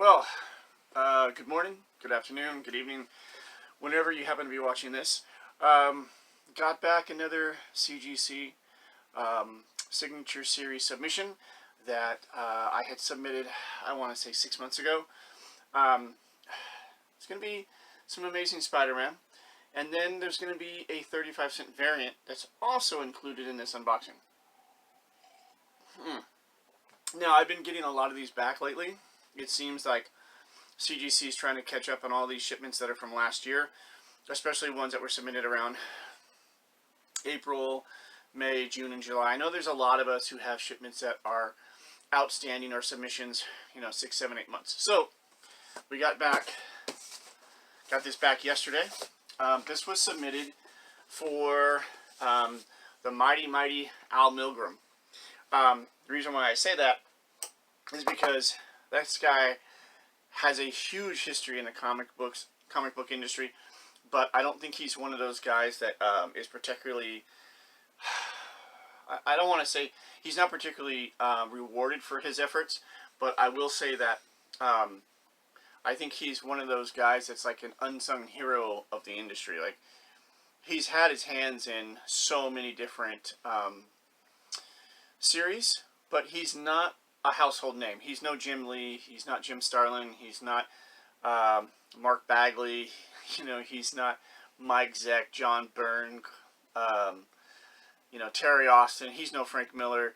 Well, good morning, good afternoon, good evening, whenever you happen to be watching this. Got back another CGC Signature series submission that I had submitted, I want to say 6 months ago. It's going to be some amazing Spider-Man, and then there's going to be a 35-cent variant that's also included in this unboxing. Now, I've been getting a lot of these back lately. It seems like CGC is trying to catch up on all these shipments that are from last year, especially ones that were submitted around April, May, June, and July. I know there's a lot of us who have shipments that are outstanding or submissions, 6, 7, 8 months. So we got this back yesterday. This was submitted for the mighty Al Milgrom. The reason why I say that is because this guy has a huge history in the comic book industry, but I don't think he's one of those guys that is particularly, I don't want to say, he's not particularly rewarded for his efforts, but I will say that I think he's one of those guys that's like an unsung hero of the industry. Like, he's had his hands in so many different series, but he's not a household name. He's no Jim Lee. He's not Jim Starlin. He's not Mark Bagley. He's not Mike Zeck, John Byrne, Terry Austin. He's no Frank Miller,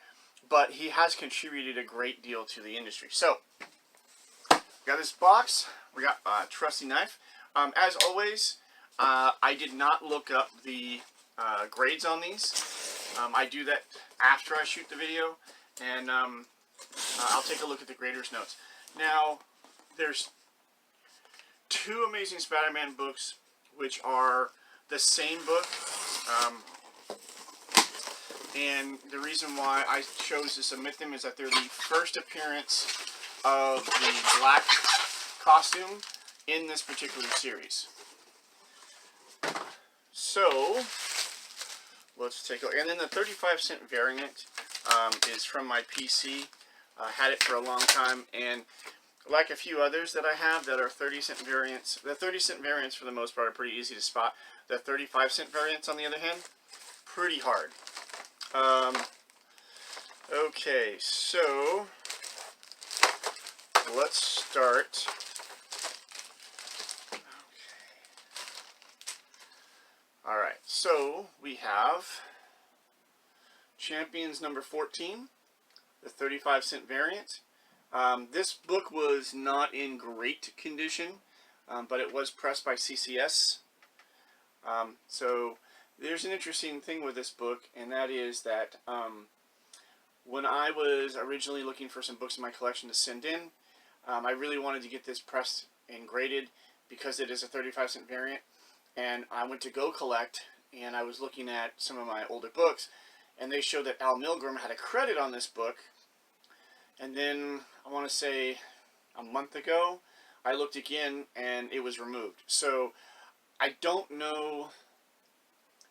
but he has contributed a great deal to the industry. So, got this box. We got a trusty knife. As always, I did not look up the grades on these. I do that after I shoot the video, and I'll take a look at the grader's notes. Now, there's two Amazing Spider-Man books, which are the same book, and the reason why I chose to submit them is that they're the first appearance of the black costume in this particular series. So, let's take a look. And then the 35-cent variant is from my PC. I had it for a long time, and like a few others that I have that are 30-cent variants, the 30-cent variants for the most part are pretty easy to spot. The 35-cent variants, on the other hand, pretty hard. Okay, so let's start. Okay. Alright, so we have Champions number 14, the 35-cent variant. This book was not in great condition, but it was pressed by CCS. So there's an interesting thing with this book, and that is that when I was originally looking for some books in my collection to send in, I really wanted to get this pressed and graded because it is a 35-cent variant. And I went to Go Collect, and I was looking at some of my older books, and they showed that Al Milgrom had a credit on this book. And then, I want to say a month ago, I looked again, and it was removed. So, I don't know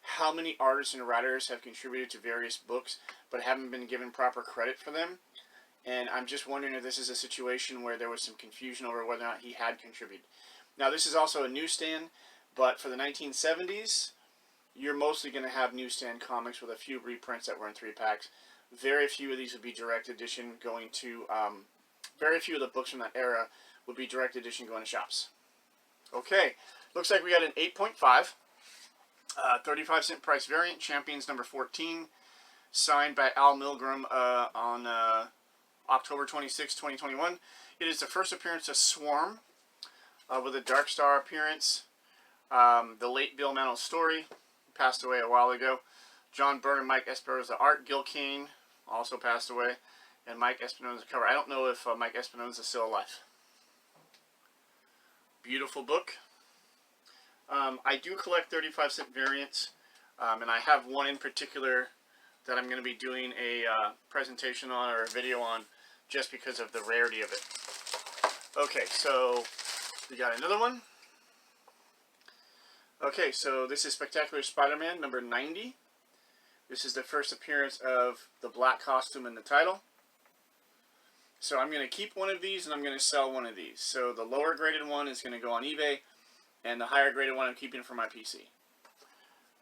how many artists and writers have contributed to various books, but haven't been given proper credit for them. And I'm just wondering if this is a situation where there was some confusion over whether or not he had contributed. Now, this is also a newsstand, but for the 1970s, you're mostly going to have newsstand comics with a few reprints that were in 3-packs. Very few of these would be direct edition going to, very few of the books from that era would be direct edition going to shops. Okay, looks like we got an 8.5, 35-cent price variant, Champions number 14, signed by Al Milgrom on October 26, 2021. It is the first appearance of Swarm, with a Dark Star appearance. The late Bill Mantle's story, passed away a while ago. John Byrne and Mike Espinosa art. Gil Kane also passed away. And Mike Espinosa cover. I don't know if Mike Espinosa is still alive. Beautiful book. I do collect 35-cent variants. And I have one in particular that I'm going to be doing a presentation on or a video on just because of the rarity of it. Okay, so we got another one. Okay, so this is Spectacular Spider-Man number 90. This is the first appearance of the black costume in the title. So I'm going to keep one of these and I'm going to sell one of these. So the lower graded one is going to go on eBay, and the higher graded one I'm keeping for my PC.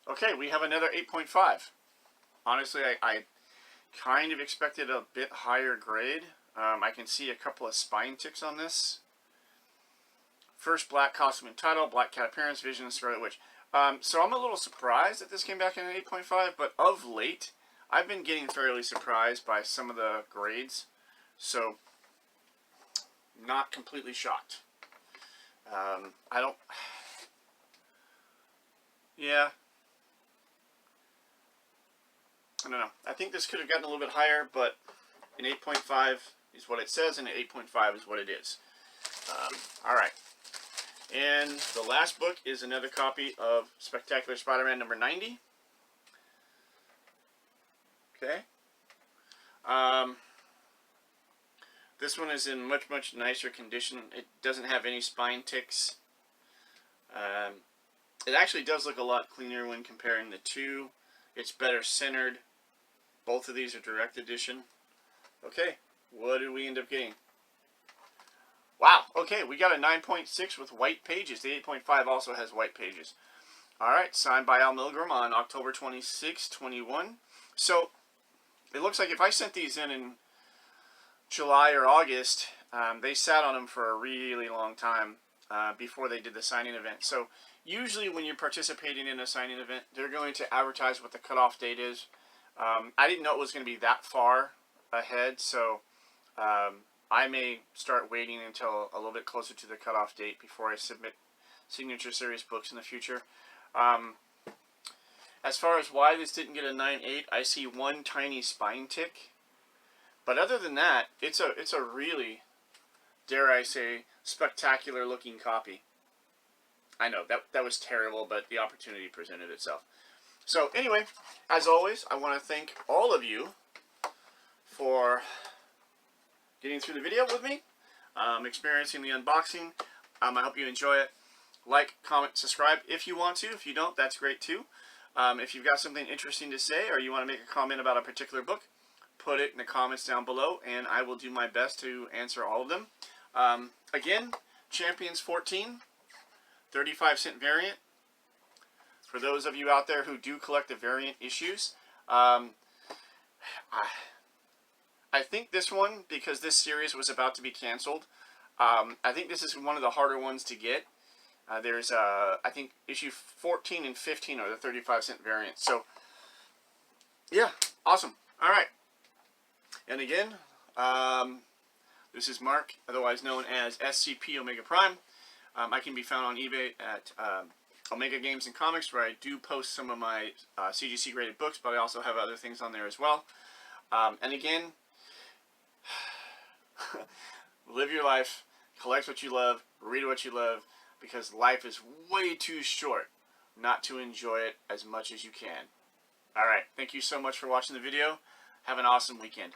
Okay, we have another 8.5. Honestly, I kind of expected a bit higher grade. I can see a couple of spine ticks on this. First black costume and title, Black Cat appearance, Vision, Scarlet Witch. So I'm a little surprised that this came back in an 8.5, but of late, I've been getting fairly surprised by some of the grades. So, not completely shocked. I don't... Yeah. I don't know. I think this could have gotten a little bit higher, but an 8.5 is what it says, and an 8.5 is what it is. Alright. And the last book is another copy of Spectacular Spider-Man number 90. Okay. This one is in much, much nicer condition. It doesn't have any spine ticks. It actually does look a lot cleaner when comparing the two. It's better centered. Both of these are direct edition. Okay, what did we end up getting? Wow, okay, we got a 9.6 with white pages. The 8.5 also has white pages. Alright, signed by Al Milgrom on October 26, 21. So, it looks like if I sent these in July or August, they sat on them for a really long time before they did the signing event. So, usually when you're participating in a signing event, they're going to advertise what the cutoff date is. I didn't know it was going to be that far ahead, so I may start waiting until a little bit closer to the cutoff date before I submit Signature Series books in the future. As far as why this didn't get a 9.8, I see one tiny spine tick. But other than that, it's a really, dare I say, spectacular looking copy. I know, that was terrible, but the opportunity presented itself. So anyway, as always, I want to thank all of you for getting through the video with me, experiencing the unboxing. I hope you enjoy it. Like, comment, subscribe if you want to. If you don't, that's great too. If you've got something interesting to say or you want to make a comment about a particular book, put it in the comments down below and I will do my best to answer all of them. Again, Champions 14, 35-cent variant. For those of you out there who do collect the variant issues, I think this one, because this series was about to be canceled, I think this is one of the harder ones to get. There's, I think, issue 14 and 15 are the 35-cent variants. So, yeah, awesome. All right. And again, this is Mark, otherwise known as SCP Omega Prime. I can be found on eBay at Omega Games and Comics, where I do post some of my CGC graded books, but I also have other things on there as well. And again, live your life, collect what you love, read what you love, because life is way too short not to enjoy it as much as you can. Alright, thank you so much for watching the video. Have an awesome weekend.